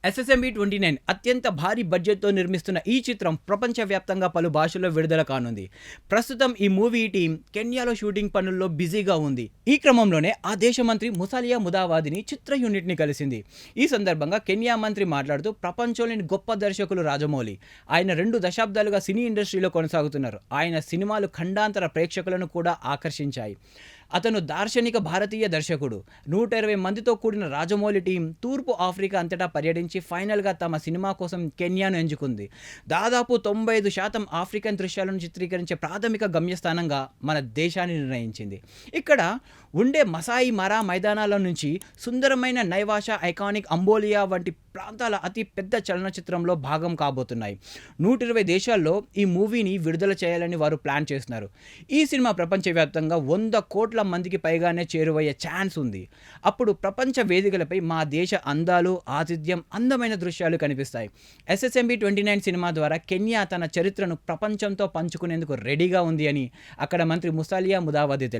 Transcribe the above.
SSMB 29 అత్యంత భారీ బడ్జెట్‌తో నిర్మిస్తున్న ఈ చిత్రం ప్రపంచవ్యాప్తంగా పలు భాషల్లో విడుదల కానుంది. ప్రస్తుతం ఈ మూవీ టీమ్ కెన్యాలో షూటింగ్ పనుల్లో బిజీగా ఉంది. ఈ క్రమంలోనే ఆ దేశ మంత్రి ముసాలియా ముదావాదిని చిత్ర యూనిట్‌ని కలిసింది. ఈ సందర్భంగా కెన్యా మంత్రి మాట్లాడుతూ ప్రపంచంలోని గొప్ప దర్శకులు రాజమౌళి. ఆయన 2 దశాబ్దాలుగా సినీ ఇండస్ట్రీలో కొనసాగుతున్నారు. ఆయన సినిమాలు ఖండాంతర ప్రేక్షకులను కూడా ఆకర్షించాయి. అతను దార్శనిక భారతీయ దర్శకుడు. 120 మందితో కూడిన రాజమౌళి టీం తూర్పు ఆఫ్రికా అంతటా పర్యటించి ఫైనల్‌గా తమ సినిమా కోసం కెన్యాను ఎంచుకుంది. దాదాపు 95% ఆఫ్రికన్ దృశ్యాలను చిత్రీకరించే ప్రాథమిక గమ్యస్థానంగా మన దేశాన్ని నిర్ణయించింది. ఇక్కడ ఉండే మసాయి మరా మైదానాల నుంచి సుందరమైన నైవాషా, ఐకానిక్ అంబోలియా వంటి ప్రాంతాల అతి పెద్ద చలనచిత్రంలో భాగం కాబోతున్నాయి. 120 దేశాల్లో ఈ మూవీని విడుదల చేయాలని వారు ప్లాన్ చేస్తున్నారు. ఈ సినిమా ప్రపంచవ్యాప్తంగా 100 కోట్ల మందికి పైగానే చేరువయ్యే ఛాన్స్ ఉంది. అప్పుడు ప్రపంచ వేదికలపై మా దేశ అందాలు, ఆతిథ్యం, అందమైన దృశ్యాలు కనిపిస్తాయి. ఎస్ఎస్ఎంబి 29 సినిమా ద్వారా కెన్యా తన చరిత్రను ప్రపంచంతో పంచుకునేందుకు రెడీగా ఉంది అని అక్కడ మంత్రి ముసాలియా ముదావది తెలిపారు.